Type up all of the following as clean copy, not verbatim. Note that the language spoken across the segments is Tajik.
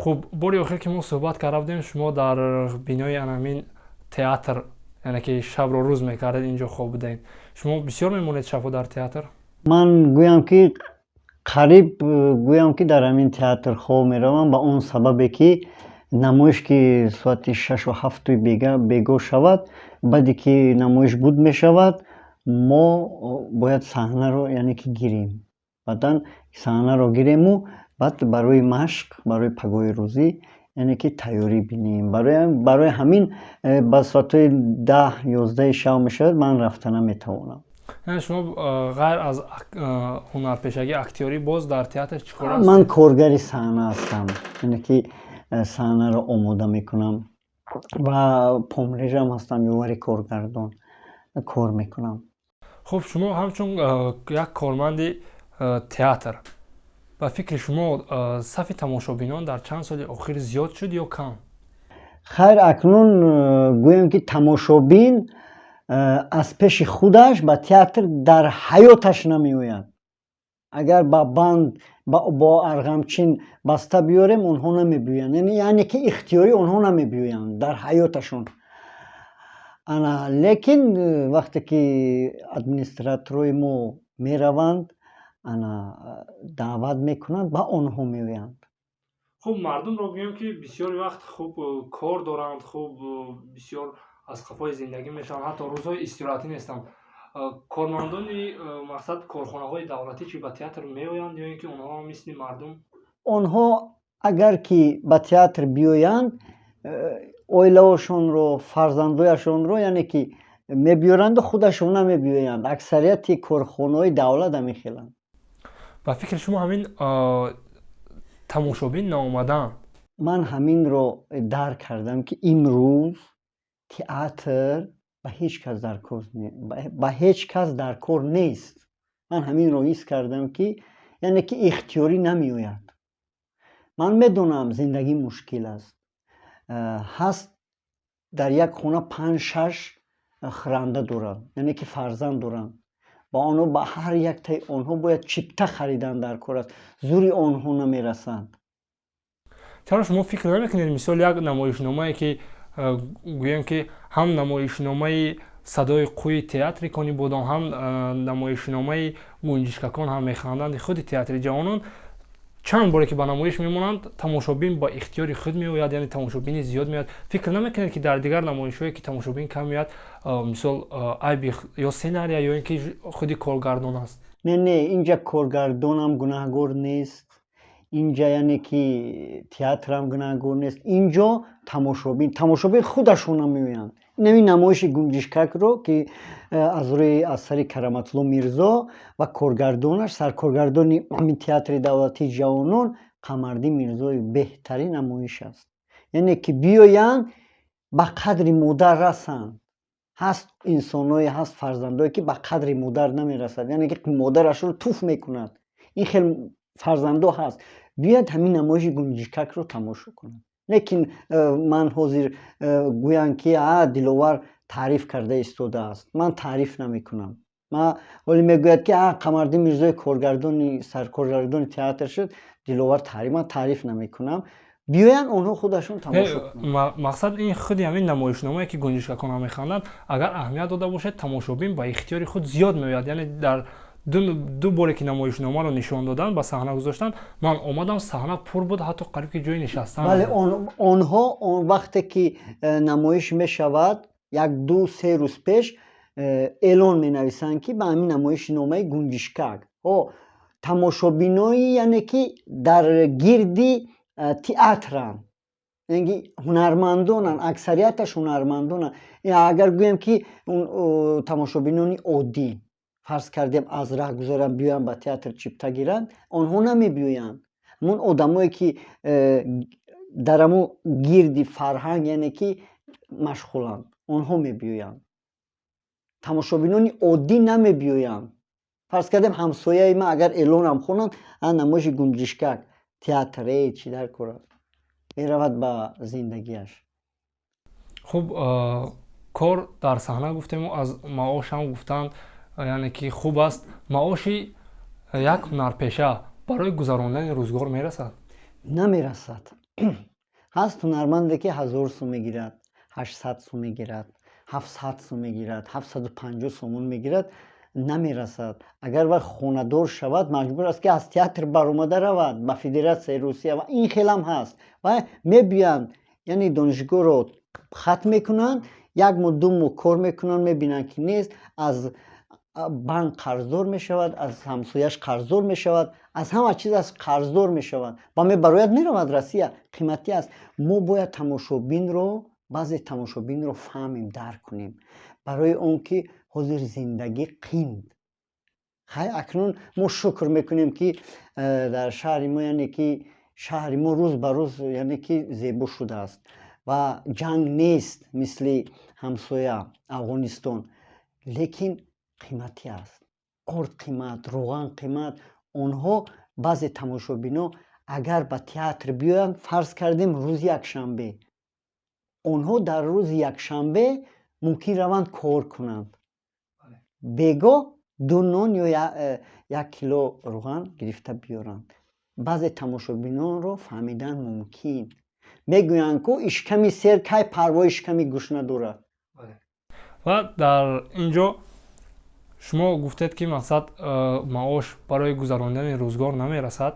хуб, бори охир ки мо суҳбат карда будем, шумо дар бинои анамин театр, яъне ки шабро рӯз мекардед, инҷо хоб будаед. Шумо бисёр мемонед шабҳо дар театр? ман гӯям ки қариб гӯям ки дар ҳамин театр хоб меравам ба он сабабе ки намоиш ки соати 6-7 бегоҳ шавад, баъде ки намоиш буд мешавад, мо бояд саҳнаро яъне ки гирем. Баъдан саҳнаро гирему баъд барои машқ, барои пагоҳи рӯзӣ яъне ки тайёрӣ бинем. Барои ҳамин ба соатҳои 10-11 шав мешавад, ман рафта наметавонам. Яъне шумо ғайр аз ҳунарпешагӣ, актёрӣ, боз дар театр чӣ кор ҳастед? Ман коргари саҳна ҳастам, яъне ки саҳнаро омода мекунам ва помрежам ҳастам, ёвари коргардон кор мекунам. Хуб, шумо ҳамчун як корманди театр, ба фикри шумо сафи тамошобинон дар чанд соли охир зиёд шуд ё кам? Хайр, акнун гӯем ки тамошобин аз пеши худаш ба театр дар ҳаёташ намеояд. Агар ба банд бо арғамчин баста биёрем, онҳо намебиёянд, яъне ки ихтиёрӣ онҳо намебиёянд дар ҳаёташон. Лекин вақте ки администраторои мо мераванд, даъват мекунанд, ба онҳо меоянд. Хуб, мардумро гӯем ки бисёри вақт хуб кор доранд, хуб бисёр аз қафои зиндагӣ мешаванд, ҳатто рӯзҳои истироҳатӣ нестанд. Кормандони мақсад корхонаҳои давлатӣ чӣ ба театр меоянд ё ин ки онҳо мисли мардум? Онҳо агар ки ба театр биёянд, оилаҳошонро, фарзандояшонро яъне ки мебиёранду худашон намебиёянд. Аксарияти корхонаҳои давлат ҳамин хеланд. Ба фикри шумо ҳамин тамошобин наомадан, ман ҳаминро дарк кардам ки имрӯз театр ба ҳеҷ кас дар кор нест. Ман ҳаминро ҳис кардам ки яъне ки ихтиёрӣ намеояд. Ман медонам зиндагӣ мушкил аст. ҳаст дар як хона 5-6 хӯранда доранд, яъне ки фарзанд доранд. ба ҳар яктаи онҳо бояд чипта харидан дар кор аст. зури онҳо намерасанд. чаро шумо фикр намекунед мисол як намоишномае ки гӯем ки ҳам намоишномаи садои қӯи театри Кони Бодон, ҳам намоишномаи гунҷишкакон, ҳам механданди худи театри Ҷавонон, чанд боре ки ба намоиш мемонанд, тамошобин ба ихтиёри худ меояд, яъне тамошобини зиёд меояд. Фикр намекунед ки дар дигар намоишҳое ки тамошобин кам меояд, мисол айби ё сценария ё ин ки худи коргардон аст? Не, инҷа коргардонам гунаҳгор нест, инҷа яъне ки театрам гунаҳгор нест. Инҷо тамошобин худашон намеоянд. Ин намоиши гунҷишкакро ки аз рӯи асари Караматло Мирзо ва коргардонаш, саркоргардони ҳамин театри давлатии ҷавонон Қамарди Мирзоев беҳтарин намоиш аст. Яъне ки биёянд, ба қадри модар расанд. ҳаст инсонҳое, ҳаст фарзандое ки ба қадри модар намерасад, яъне ки модарашро туф мекунад. Ин хел фарзандо ҳаст. Биёяд ҳамин намоиши гунҷишкакро тамошо кунад. Лекин ман ҳозир гӯям ки Диловар таъриф карда истодааст. Ман таъриф намекунам. Ман ҳоле мегӯяд ки Қамарди Мирзоев саркоргардони театр шуд, Диловар ман таъриф намекунам. биёянд онҳо худашон тамошо кунанд. мақсад ин худи ҳамин намоишномае ки гунҷишкаконам механданд, агар аҳамият дода бошад, тамошобин ба ихтиёри худ зиёд меояд. Яъне дар ду боре ки намоишномаро нишон доданд, ба саҳна гузоштанд, ман омадам, саҳна пур буд, ҳатто қариб ки ҷои нишастан. Бале, онҳо вақте ки намоиш мешавад, 1-2-3 рӯз пеш эълон менависанд ки ба ҳамин намоиши номаи гунҷишкак тамошобинои яъне ки дар гирди театранд, яъне ҳунармандонанд, аксарияташ ҳунармандонанд. Агар гӯем ки тамошобинони оддӣ фарз кардем аз раҳ гузаранд, биёянд ба театр чипта гиранд, онҳо намебиёянд. Ҳамон одамое ки дар ҳамон гирди фарҳанг яъне ки машғуланд, онҳо мебиёянд. Тамошобинони оддӣ намебиёянд. фарз кардем ҳамсояи ман агар эълонам хонанд, намоиши гунҷишкак театр чӣ дар кор аст, меравад ба зиндагиаш. хуб, кор дар саҳна гуфтему, аз маошам гуфтанд, яъне ки хуб аст. маоши як ҳунарпеша барои гузарондани рӯзгор мерасад? Намерасад. ҳаст ҳунарманде ки 1000 сум мегирад, 800 сум мегирад, 700 сум мегирад, 750 сомон мегирад, намерасад. Агар вақт хонадор шавад, маҷбур аст ки аз театр баромада равад ба Федератсияи Русия. Ва ин хелам ҳаст. Ва мебиёнд, яъне донишгоҳро хатм мекунанд, 1 моҳ 2 моҳ кор мекунанд, мебинанд ки нест, аз банк қарздор мешавад, аз ҳамсояш қарздор мешавад, аз ҳама чиз аз қарздор мешавад. Ба ме барояд меравад Россия. Қиматӣ аст. Мо бояд тамошобинро, баъзе тамошобинро фаҳмем, дарк кунем. Барои он ки ҳозир зиндагӣ қинд. хай акнун мо шукр мекунем ки дар шаҳри мо, яъне ки шаҳри мо рӯз ба рӯз яъне ки зебо шудааст ва ҷанг нест мисли ҳамсоя Афғонистон. Лекин қиматӣ аст. Орд қимат, роған қимат. онҳо баъзе тамошобино агар ба театр биёянд, фарз кардем рӯзи якшанбе, онҳо дар рӯзи якшанбе мумкин раванд кор кунанд. бегоҳ 2 нон ё 1 кило роған гирифта биёранд. баъзе тамошобинонро фаҳмидан мумкин. мегӯянд ку ишками сер кай парвои ишками гӯш надорад. ва дар ин ҷо шумо гуфтед ки мақсад маош барои гузарондани рӯзгор намерасад.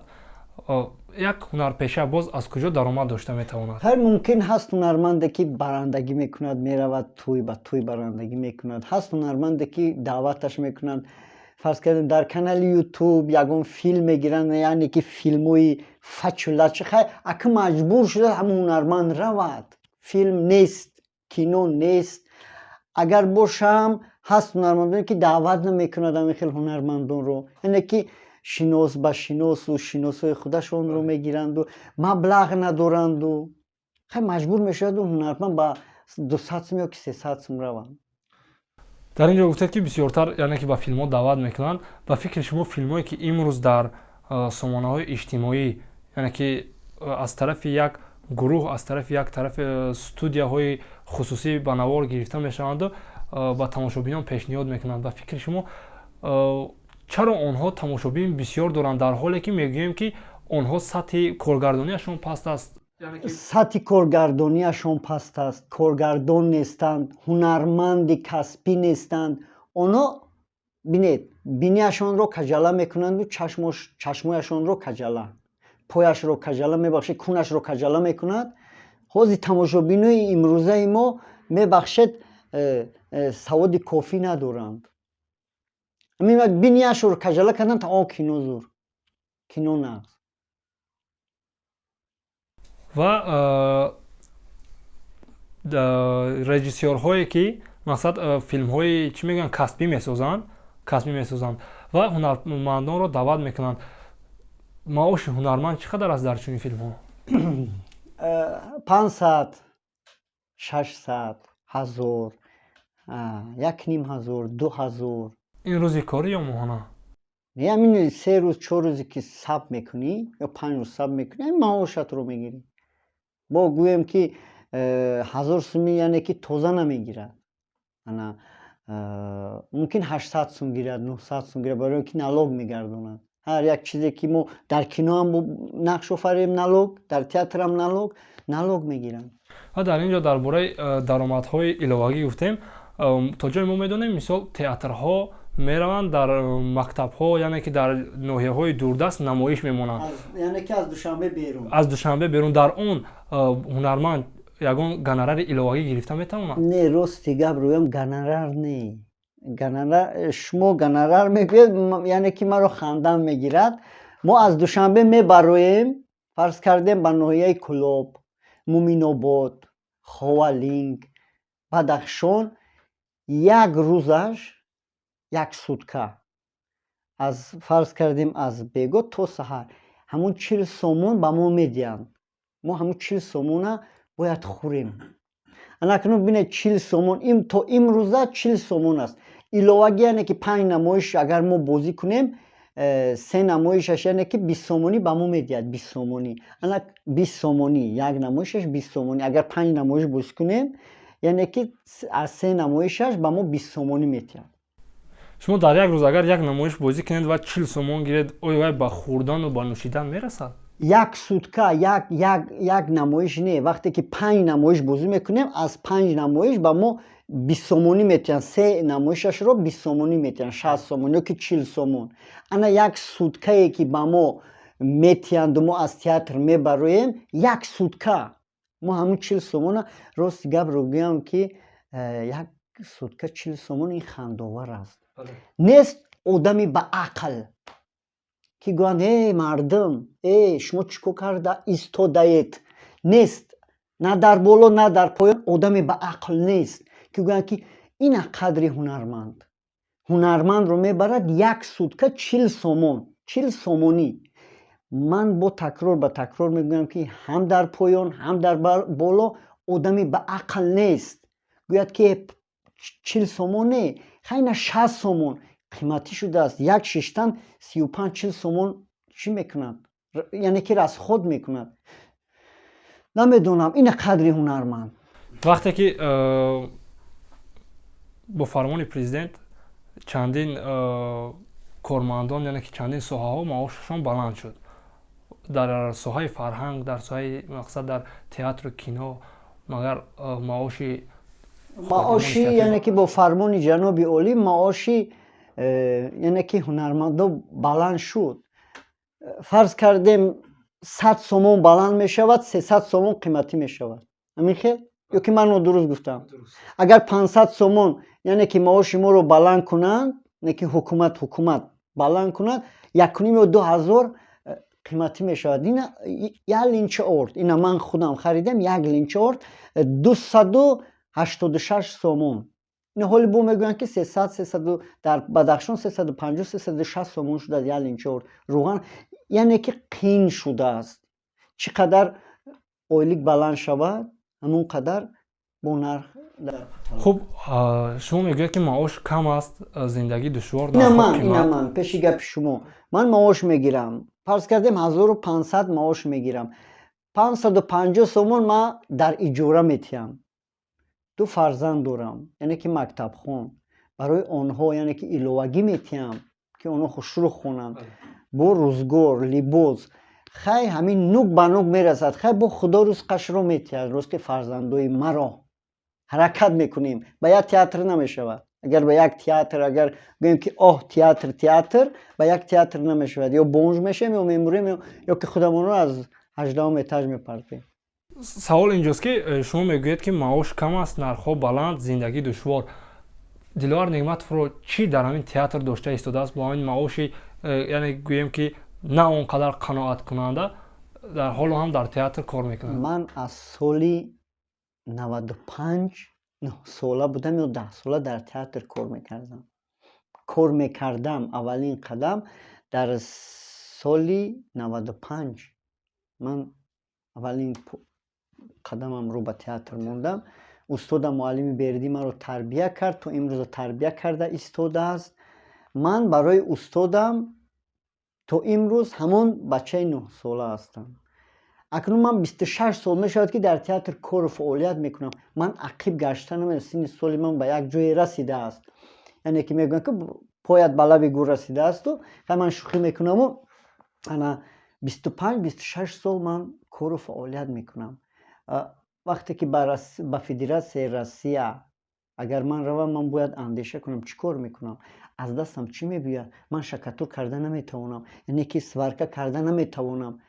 як ҳунарпеша боз аз куҷо даромад дошта метавонад? ҳар мумкин ҳаст ҳунарманде ки барандагӣ мекунад, меравад тӯй ба тӯй барандагӣ мекунад. ҳаст ҳунарманде ки даъваташ мекунанд. фарз кардем дар канали ютуб ягон филм мегиранд, яъне ки филмҳои фачулачи хай акӣ маҷбур шуда ҳамон ҳунарманд равад. филм нест, кино нест. агар бошам ҳаст ҳунармандоне ки даъват намекунад ҳамин хел ҳунармандонро, яъне ки шинос ба шиносу шиносои худашонро мегиранду маблағ надоранду хай маҷбур мешаваду ҳунарманд ба 200 сум ё ки 300 сум раванд. дар ин ҷо гуфтед ки бисёртар яъне ки ба филмҳо даъват мекунанд. ба фикри шумо филмҳое ки имрӯз дар сомонаҳои иҷтимоӣ, яъне ки аз тарафи як гурӯҳ, аз тарафи як тарафи студияҳои хусусӣ ба навор гирифта мешаванду ба тамошобинон пешниҳод мекунанд, ба фикри шумо чаро онҳо тамошобин бисёр доранд, дар ҳоле ки мегӯем ки онҳо сатҳи коргардонияшон паст аст? сатҳи коргардонияшон паст аст, коргардон нестанд, ҳунарманди касбӣ нестанд. онҳо бинед, бинияшонро каҷала мекунанду чашмояшонро каҷала, пояшро каҷала мебахшед, кунашро каҷала мекунад. ҳозир тамошобинои имрӯзаи мо мебахшед саводи кофӣ надоранд. бинияшро каҷала кардан тамом кино зур, кино нағз. ва режиссёрҳое ки мақсад филмҳои чӣ мегӯянд касбӣ месозанд ва ҳунармандонро даъват мекунанд. маоши ҳунарманд чӣ қадар аст дар чунин филмҳо? 500, 600, 1000, 1500, 2000. ин рӯзи кори ё моҳона? ҳамин 3 рӯз 4 рӯзе ки сабт мекунӣ ё 5 рӯз сабт мекунӣ, ҳамин маошатро мегирӣ. бо гӯем ки 1000 суми яъне ки тоза намегирад. ана мумкин 800 сум гирад, 900 сум гирад, барои ки налог мегардонад. ҳар як чизе ки мо дар кино ҳам нақш офарем налог, дар театр ҳам налог мегиранд. ва дар ин ҷо дар бораи даромадҳои иловагӣ гуфтем. то ҷои мо медонем мисол театрҳо мераванд дар мактабҳо, яъне ки дар ноҳияҳои дурдаст намоиш мемонанд. яъне ки аз душанбе берун. аз душанбе берун дар он ҳунарманд ягон гонорари иловагӣ гирифта метавонад? Не, рости гап гӯям, гонорар не. шумо гонорар мегӯед, яъне ки маро хандан мегирад. мо аз душанбе мебароем, фарз кардем ба ноҳияи Кӯлоб, Муминобод, Ховалинг, Бадахшон, як рӯзаш 1 сутка, аз фарз кардем аз бегоҳ то саҳар ҳамун 40 сомон ба мо медиҳанд. мо ҳамун 40 сомона бояд хӯрем. анакнун бинед 40 сомон то имрӯза 40 сомон аст. иловагӣ яъне ки 5 намоиш агар мо бозӣ кунем, 3 намоишаш яъне ки 20 сомонӣ ба мо медиҳад. 20 сомонӣ, анак 20 сомонӣ, як намоишаш 20 сомонӣ. агар 5 намоиш бозӣ кунем, яъне ки аз 3 намоишаш ба мо 20 сомонӣ метиҳад. шумо дар як рӯз агар як намоиш бозӣ кунед ва 40 сомон гиред, оё вай ба хӯрдану ба нӯшидан мерасад? як сутка як намоиш не, вақте ки 5 намоиш бозӣ мекунем, аз 5 намоиш ба мо 20 сомонӣ метиҳанд. 3 намоишашро 20 сомонӣ метиҳанд, 60 сомон ёки 40 сомон. Ана як суткае ки ба мо метиҳанду мо аз театр мебароем, як сутка мо ҳамун 40 сомона. Рости гапро гӯям ки як сутка 40 сомон ин хандовар аст. Нест одами ба ақл ки гӯянд мардум шумо чӣ кор карда истодаед. Нест, на дар боло на дар поён одами ба ақл нест ки гӯянд ки ина қадри ҳунарманд. Ҳунармандро мебарад як сутка 40 сомон, 40 сомонӣ. ман бо такрор ба такрор мегӯям ки ҳам дар поён ҳам дар боло одами ба ақл нест. гӯяд ки 40 сомон не, хайна 60 сомон қиматӣ шудааст. як шиштан 35-40 сомон чӣ мекунад? яъне ки расход мекунад. намедонам ина қадри ҳунарманд. вақте ки бо фармони президент чандин кормандон яъне ки чандин соҳаҳо маошашон баланд шуд. дар соҳаи фарҳанг, дар соҳаи мақсад дар театру кино магар маоши яъне ки бо фармони ҷаноби олӣ маоши яъне ки ҳунармандон баланд шуд. фарз кардем 100 сомон баланд мешавад, 300 сомон қиматӣ мешавад. ҳамин хел ё ки ман нодуруст гуфтам? агар 500 сомон яъне ки маоши моро баланд кунанд, яъне ки ҳукумат баланд кунад, 1,5 ё 2000 қиматӣ мешавад. ина як линча орд, ина ман худам харидам, як линча орд 286 сомон. ина ҳоли бо мегӯянд ки 300 дар Бадахшон 350-360 сомон шудааст як линча орд рӯған. яъне ки қин шудааст. чӣ қадар ойлик баланд шавад, ҳамон қадар бо нарх. хуб, шумо мегӯяд ки маош кам аст, зиндагӣ душвор. ина ман пеши гапи шумо ман маош мегирам. фарз кардем 1500 маош мегирам. 550 сомон ман дар иҷора метиҳам. 2 фарзанд дорам, яъне ки мактабхон. барои онҳо яъне ки иловагӣ метиҳам ки онҳо шуруъ хонанд. бо рӯзгор, либос, хай ҳамин нук ба нук мерасад. хай бо худо ризқашро метиҳад. рости фарзандои маро ҳаракат мекунем. ба як театр намешавад. агар ба як театр агар гӯем ки театр ба як театр намешавад. ё бонж мешавем ё мемурем ё ки худамонро аз 18 этаж мепартем. савол инҷост ки шумо мегӯед ки маош кам аст, нархҳо баланд, зиндагӣ душвор. Диловар Неъматовро чӣ дар ҳамин театр дошта истодааст бо ҳамин маоши яъне гӯем ки на он қадар қаноаткунанда, дар ҳоло ҳам дар театр кор мекунад? ман аз соли 95 сола будам ё 10 сола дар театр кор мекардам. аввалин қадам дар соли 95 ман аввалин қадамамро ба театр мондам. устодам муаллими Бердӣ маро тарбия кард, то имрӯза тарбия карда истодааст. ман барои устодам то имрӯз ҳамон бачаи 9 сола ҳастам. акнун ман 26 сол мешавад ки дар театр кору фаъолият мекунам. ман ақиб гашта намедонам. синни соли ман ба як ҷое расидааст. яъне ки мегӯянд ки поят ба лаби гӯ расидаасту хай ман шӯхӣ мекунаму ана 25-26 сол ман кору фаъолият мекунам. вақте ки ба Федератсияи Россия агар ман равам, ман бояд андеша кунам чӣ кор мекунам, аз дастам чӣ мебиёяд. ман шакатур карда наметавонам, яъне ки сварка карда наметавонам.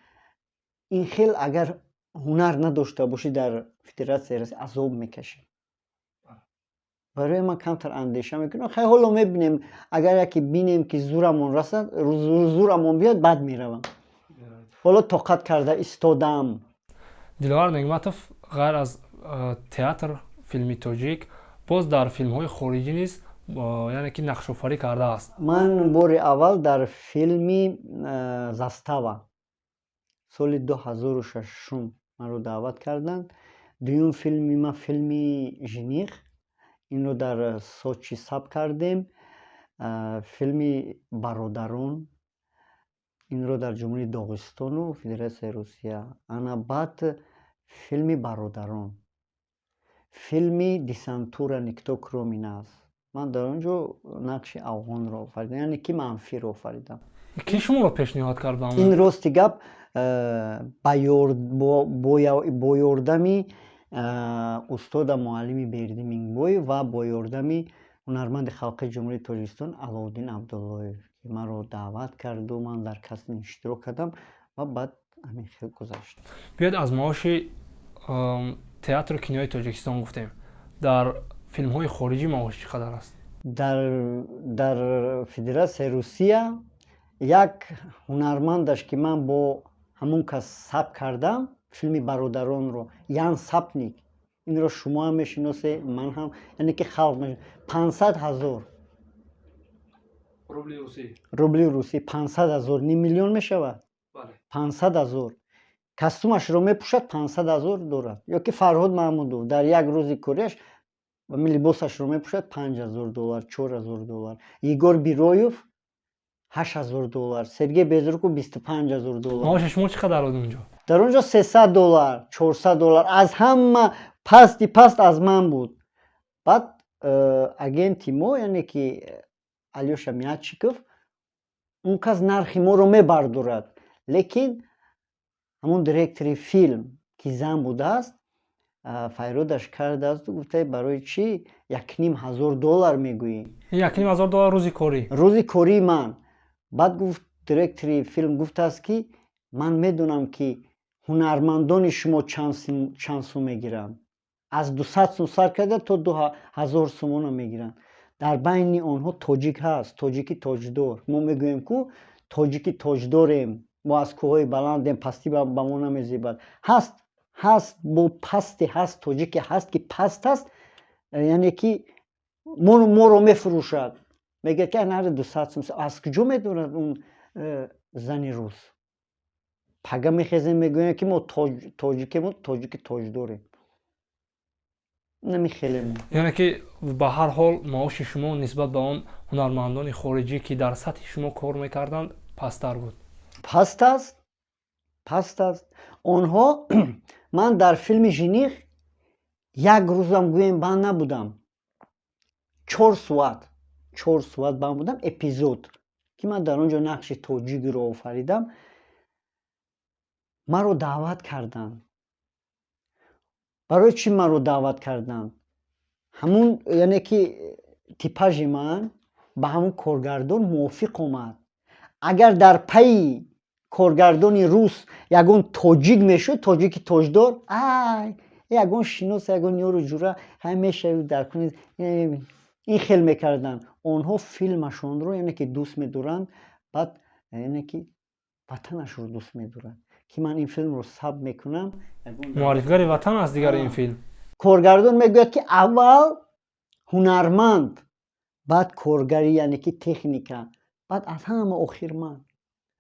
ин хел агар ҳунар надошта бошӣ дар Федератсияи Россия азоб мекашӣ. барои ман камтар андеша мекунам. хай ҳоло мебинем, агар яке бинем ки зӯрамон расад, зӯрамон биёд, баъд меравам. ҳоло тоқат карда истодам. Диловар Неъматов ғайр аз театр, филми тоҷик, боз дар филмҳои хориҷӣ низ яъне ки нақшофарӣ кардааст. ман бори аввал дар филми Застава соли 2006 маро даъват карданд. дуюм филми ман филми Жених, инро дар Сочи сабт кардем. филми Бародарон, инро дар ҷумҳурии Доғистону Федератсияи Русия. ана баъд филми Бародарон, филми Десантура Никто кроме нас, ман дар он ҷо нақши афғонро офаридам, яъне ки манфиро офаридам. ки шуморо пешниҳод кард ба ин он? рости гап бо ёрдами устода муаллими Бердӣ Мингбоев ва бо ёрдами ҳунарманди халқи Ҷумҳурии Тоҷикистон Аловдин Абдуллоев, ки маро даъват карду, ман дар кастинг иштирок кардам ва баъд ҳамин хел гузашт. Биёед аз маоши театру кинои Тоҷикистон гуфтем. Дар филмҳои хориҷӣ маош чӣ қадар аст? Дар Федератсияи Русия як ҳунармандаш ки ман бо ҳамон кас сабт кардам, филми Бародаронро, Ян Сапник, инро шумо ҳам мешиносе, ман ҳам, яъне ки халқ 500,000 рубли русӣ, 500,000 ним миллион мешавад. 500,000 костюмашро мепӯшад, 500,000 дорад. ё ки Фарҳод Маҳмудов дар як рӯзи корияш либосашро мепӯшад, $5,000, $4,000. Егор Бироев $8,000, Сергей Безруков $25,000. маоши шумо чӣ қадар буд унҷо? дар он ҷо $300, $400 аз ҳама пасти паст аз ман буд. Баъд агенти мо, яъне ки Алёша Мячиков, он кас нархи моро мебардорад, лекин ҳамон директори филм ки зан будааст, файродаш кардааст, гуфта барои чӣ $1,500 мегӯӣ? $1,500 рӯзи корӣ? Рӯзи кории ман. Баъд гуфт директори филм гуфтааст ки ман медонам ки ҳунармандони шумо чанд сум мегиранд. Аз 200 сум сар карда то 2,000 сумона мегиранд. Дар байни онҳо тоҷик ҳаст, тоҷики тоҷдор. Мо мегӯем ку тоҷики тоҷдорем, мо аз кӯҳои баландем, пастӣ ба мо намезебад. Ҳаст бо пасте ҳаст, тоҷике ҳаст ки паст аст, яъне ки моро мефурӯшад. Мегӯяд ки наре 200 сум. Аз куҷо медонад он зани рус? Пага мехезем, мегӯяд ки мо тоҷики тоҷдорем. Намехелем. Яъне ки ба ҳар ҳол маоши шумо нисбат ба он ҳунармандони хориҷӣ ки дар сатҳи шумо кор мекарданд пасттар буд? Паст аст. Онҳо ман дар филми Жених як рӯзам гӯем банд набудам. 4 соат банд будам, эпизод, ки ман дар он ҷо нақши тоҷикро офаридам. Маро даъват карданд. Барои чӣ маро даъват карданд? Ҳамун, яъне ки типажи ман ба ҳамун коргардон мувофиқ омад. Агар дар пайи коргардони рус ягон тоҷик мешуд, тоҷики тоҷдор, ягон шинос, ягон ёру ҷура, мешавид дар куни ин хел мекарданд. Онҳо филмашонро, яъне ки дӯст медоранд, баъд яъне ки ватанашро дӯст медоранд. Ки ман ин филмро сабт мекунам, муаррифгари ватан аст дигар ин филм. Коргардон мегӯяд ки аввал ҳунарманд, баъд коргари, яъне ки техника, баъд аз ҳама охир ман.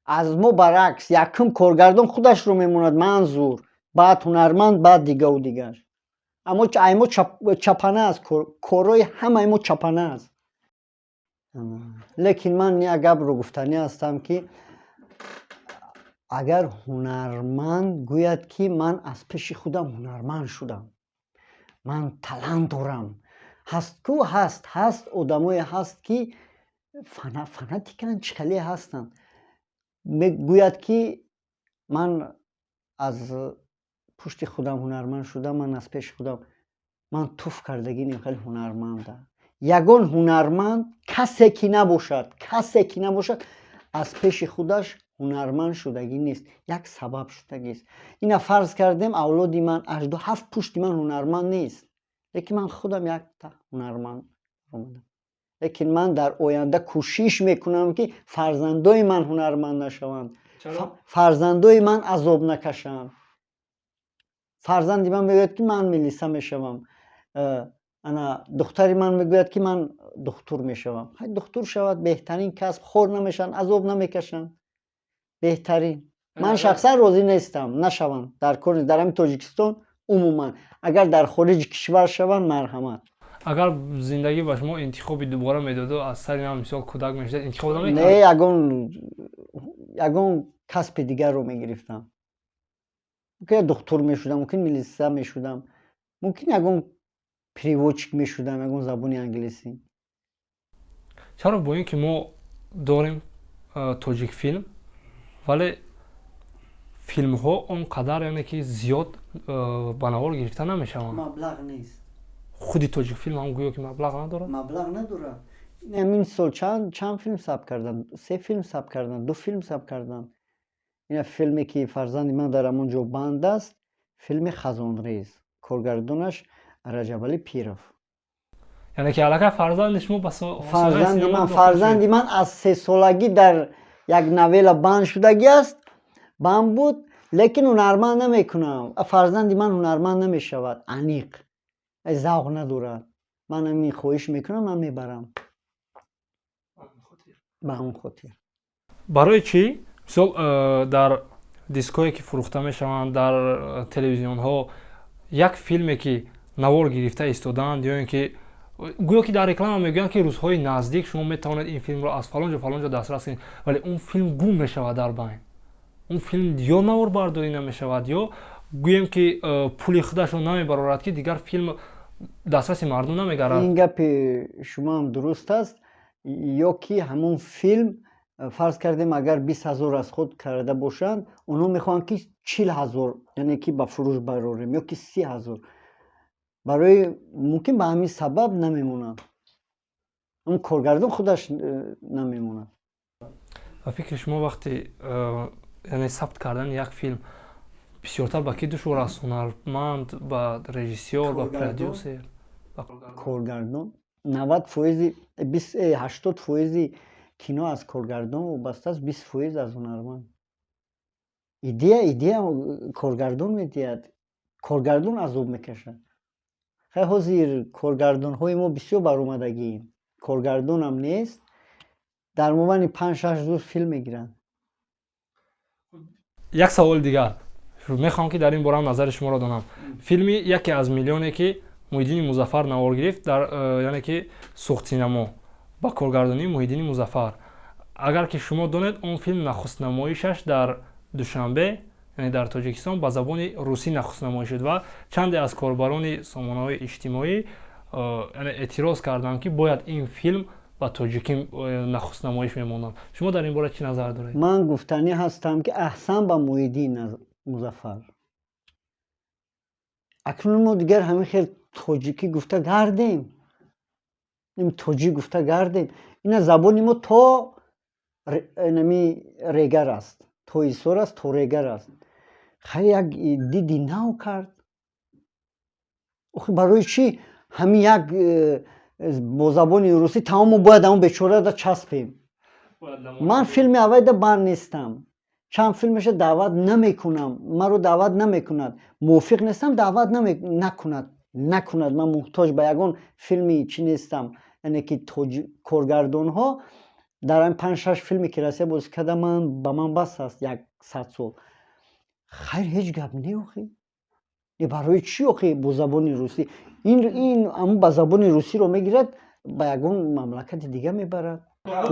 Аз мо баръакс, якум коргардон худашро мемонад манзур, баъд ҳунарманд, баъд дигаву дигар. Аймо чапана аст, корҳои ҳамаи мо чапана аст. Лекин ман як гапро гуфтанӣ ҳастам ки агар ҳунарманд гӯяд ки ман аз пеши худам ҳунарманд шудам, ман талант дорам, ҳаст ку ҳаст одамое ҳаст ки фанатикан, чикале ҳастанд. Мегӯяд ки ман аз пушти худам ҳунарманд шудам, ман аз пеши худам, ман туф кардагӣ нехел ҳунарманда. Ягон ҳунарманд касе ки набошад аз пеши худаш ҳунарманд шудагӣ нест, як сабаб шудагист. Ина фарз кардем авлоди ман 87 пушти ман ҳунарманд нест, лекин ман худам якта ҳунарманд омадам. Лекин ман дар оянда кӯшиш мекунам ки фарзандои ман ҳунарманд нашаванд, фарзандои ман азоб накашанд. Фарзанди ман мегӯяд ки ман милиса мешавам, духтари ман мегӯяд ки ман духтур мешавам. Духтур шавад, беҳтарин касб, хор намешаванд, азоб намекашанд. беҳтарин. Ман шахсан розӣ нестам нашаванд дар кори дар ҳамин Тоҷикистон. Умуман агар дар хориҷи кишвар шаванд, марҳамат. Агар зиндагӣ ба шумо интихоби дубора медоду, аз сари нам мисол кӯдак мешуд, интихоб намекард? Не, ягон касби дигарро мегирифтам. Мумкин духтур мешудам, мумкин милиса мешудам, мумкин ягон переводчик мешудам, ягон забони англисӣ. чаро бо ин ки мо дорем тоҷик филм, вале филмҳо он қадар яъне ки зиёд ба навор гирифта намешаванд. маблағ нест. худи тоҷик филм ҳам гӯё ки маблағ надорад. маблағ надорад. ин сол чанд филм сабт кардан? 3 филм сабт кардан, 2 филм сабт кардан. ин филме ки фарзанди ман дар ҳамон ҷо банд аст, филми Хазонрез, коргардонаш Раҷабали Пиров. яъне ки аллакай фарзанди шумо ба фарзанди ман аз 3 солагӣ дар як навела банд шудагӣ аст, банд буд, лекин ҳунарманд намекунам. Фарзанди ман ҳунарманд намешавад, аниқ завқ надорад. ман ҳамин хоҳиш мекунам, ман мебарам ба ҳамон хотир. барои чӣ мисол дар дискҳое ки фурӯхта мешаванд, дар телевизионҳо як филме ки навор гирифта истодаанд, ё ин ки гӯё ки дар реклама мегӯянд ки рӯзҳои наздик шумо метавонед ин филмро аз фалон ҷо дастрас кунед, вале он филм гум мешавад дар байн. он филм ё наворбардорӣ намешавад, ё гӯем ки пули худашро намебарорад, ки дигар филм дастраси мардум намегарад. ин гапи шумоам дуруст аст. ё ки ҳамон филм фарз кардем агар 20 000 аз худ карда бошанд, онҳо мехоҳанд ки 40 000 яъне ки ба фурӯш барорем, ё ки 30 000. барои мумкин ба ҳамин сабаб намемонад. он коргардон худаш намемонад. ва фикри шумо вақте яъне сабт кардани як филм бисёртар ба ки душвор аст? ҳунарманд, ба режиссёр, ба продюсер? коргардон 90%, 80% кино аз коргардон вобаста аст, 20% аз ҳунарманд. идея коргардон медиҳад, коргардон азоб мекашад. хай ҳозир коргардонҳои мо бисёр баромадагием, коргардонам нест, дар мобайни 5-6 рӯз филм мегиранд. як саволи дигар мехоҳам ки дар ин бора назари шуморо донам. филми яке аз миллионе ки Муҳиддини Музаффар навор гирифт, дар яъне ки Сухтсинамо ба коргардонии Муҳиддини Музаффар. агар ки шумо донед, он филм нахустнамоишаш дар Душанбе, яъне дар Тоҷикистон, ба забони русӣ нахустнамоӣ шуд ва чанде аз корбарони сомонаҳои иҷтимоӣ яъне эътироз карданд, ки бояд ин филм ба тоҷикӣ нахустнамоиш мемонад. шумо дар ин бора чӣ назар доред? ман гуфтанӣ ҳастам ки аҳсан ба Муҳиддин Музаффар. акнун мо дигар ҳамин хел тоҷикӣ гуфта гардем, тоҷик гуфта гардем. ина забони мо то регар аст, то исор аст, то регар аст. хай як диди нав кард. барои чӣ ҳамин як бо забони русӣ тамомо бояд ҳамон бечорада часпем? ман филми авайда банд нестам, чанд филмеша даъват намекунам, маро даъват намекунад, мувофиқ нестам, даъват накунад. ман муҳтоҷ ба ягон филми чӣ нестам. яъне ки коргардонҳо дар ҳамин 5-6 филме ки Россия бозӣ карда, ба ман бас аст 100 сол. хайр ҳеҷ гап не охӣ. барои чӣ охӣ бо забони русӣ? ин ҳамун ба забони русиро мегирад, ба ягон мамлакати дига мебарад.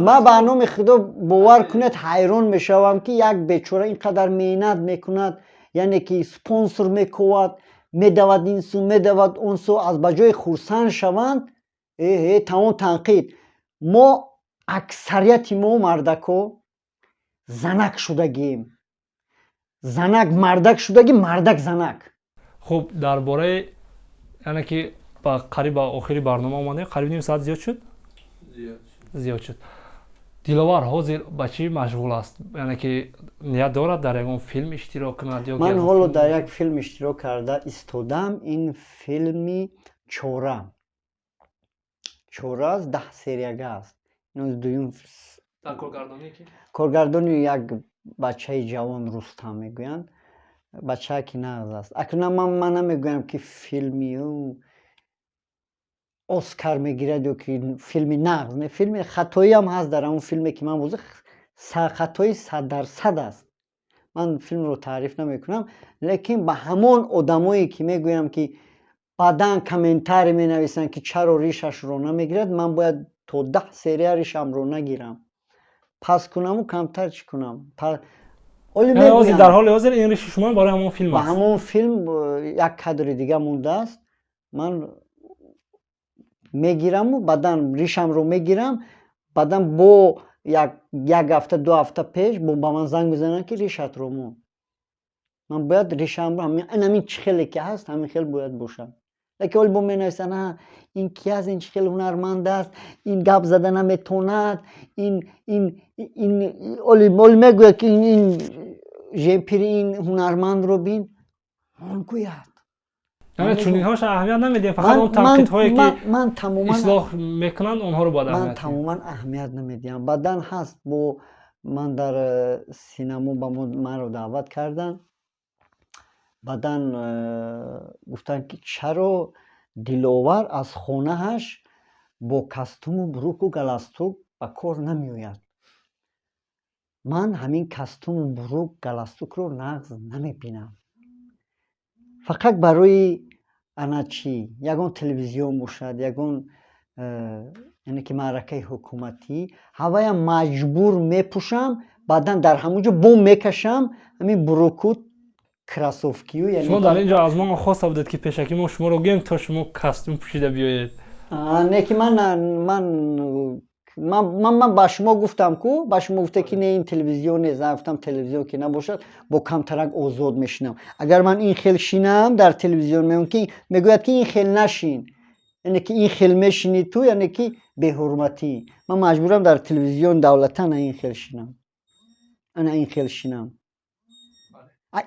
ман ба номи худо бовар кунед, ҳайрон мешавам ки як бечора ин қадар меҳнат мекунад, яъне ки спонсор мекувад, медавад ин су, медавад он су, аз ба ҷои хурсанд шаванд, тамом танқид. мо аксарияти мо мардако занак шудагием. занак мардак шудагӣ, мардак занак. хуб, дар бораи яъне ки ба қариб ба охири барнома омадем, қариб ним соат зиёд шуд. Диловар ҳозир ба чӣ машғул аст? яъне ки ният дорад дар ягон филм иштирок кунад? ман ҳоло дар як филм иштирок карда истодам. ин филми чора аст, 10 серияга аст. коргардони як бачаи ҷавон Рустам мегӯянд. бачае ки нағз аст. акнун ман намегӯям ки филми Оскар мегирад ё ки филми нағз. не филми хатоиам ҳаст дар ҳамон филме ки ман бозӣ, хатои 100% аст. ман филмро таъриф намекунам, лекин ба ҳамон одамое ки мегӯям ки баъдан комментаре менависанд ки чаро ришашро намегирад, ман бояд то 10 серия ришамро нагирам, пас кунаму камтар чӣ кунам. дар ҳоли ҳозир ин риши шумо барои ҳамон филм ба аст? ҳамон филм як кадри дига мондааст. ман мегираму баъдан ришамро мегирам, баъдан бо як ҳафта 2 ҳафта пеш ба ман занг мезананд ки решатро мон. Ман бояд решаамро ҳамин чӣ хеле ки ҳаст ҳамин хел бояд бошад. Лекин оли бо менависанд ин ки аст, ин чӣ хеле ҳунарманд аст, ин гап зада наметонад, оли мегӯяд ки ин жемпири ин ҳунармандро бин, он гӯяд. яъне чунинҳош аҳамият намедиҳем, фақат он танқидҳое ки ислоҳ мекунанд онҳоро бояд аҳамият диҳем. Ман тамоман аҳамият намедиҳам. Баъдан ҳаст бо ман дар синамо маро даъват карданд. Баъдан гуфтанд ки чаро Диловар аз хонааш бо костюму буруку галастук ба кор намеояд. Ман ҳамин костюму бурук галастукро нағз намебинам. Фақат барои чӣ ягон телевизион бошад, ягон яъне ки маъракаи ҳукуматӣ, ҳаваям маҷбур мепӯшам, баъдан дар ҳамон ҷо бом мекашам, ҳамин буруку кроссовкию. Шумо дар ин ҷо аз ман хоста будед ки пешакӣ мо шуморо гӯем то шумо костюм пӯшида биёед. Не ки ман ба шумо гуфтам ку, ба шумо гуфта ки не ин телевизион нест, гуфтам телевизион ки набошад, бо камтарак озод мешинам. Агар ман ин хел шинам дар телевизион мегӯяд ин хел нашин, яъне ки ин хел мешини ту, яъне ки беҳурматӣ. Ман маҷбурам дар телевизион давлатан ин хел шинам. Ана ин хел шинам.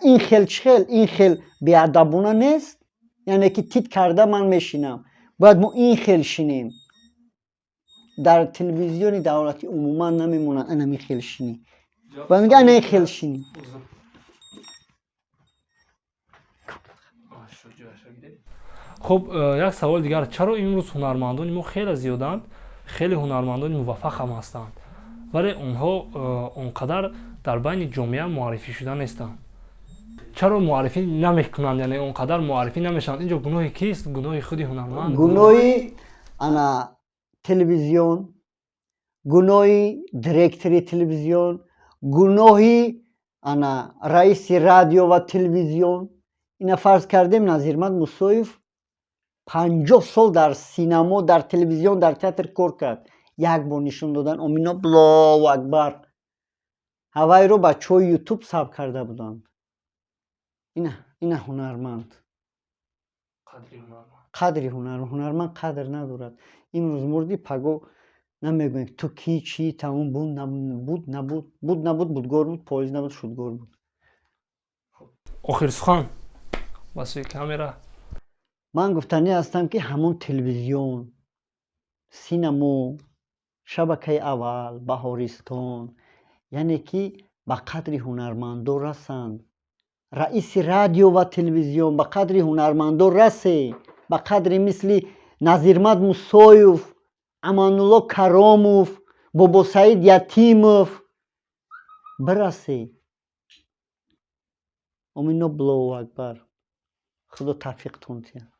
ин хел чӣ хел? Ин хел беадабона нест? Яъне ки тит карда ман мешинам. Бояд мо ин хел шинем. Дар телевизиони давлатӣ умуман намемонад ана ми хел шинӣ. Бояд мегӯяд ана ин хел шинӣ. хуб, як саволи дигар, чаро имрӯз ҳунармандони мо хеле зиёданд, хеле ҳунармандони муваффақ ҳам ҳастанд, вале онҳо он қадар дар байни ҷомеа муаррифӣ шуда нестанд? чаро муаррифӣ намекунанд, яъне он қадар муаррифӣ намешаванд? Инҷо гуноҳи кист? Гуноҳи худи ҳунарманд? Гуноҳи телевизион, гуноҳи директори телевизион, гуноҳи раиси радио ва телевизион. Ина фарз кардем Назирмад Мусоев 50 сол дар синамо, дар телевизион, дар театр кор кард. Як бор нишон додан Омино Аллоҳу акбар. ҳавайро ба чои ютуб сабт карда буданд. ина ҳунарманд. қадри ҳунарманд қадр надорад. имрӯз мурди паго намегӯем ту ки чӣ тамом буд набуд будгор буд, поиз набуд шудгор буд. охирсухан ба сӯи камера. Ман гуфтанӣ ҳастам ки ҳамон телевизион, синамо, шабакаи аввал, баҳористон, яъне ки ба қадри ҳунармандон расанд. раиси радио ва телевизион ба қадри ҳунармандон расе, ба қадри мисли Назирмад Мусоев, Аманулло Каромов, Бобосаид Ятимов бирасе. Омино Аллоҳу акбар. худо тавфиқтон диҳад.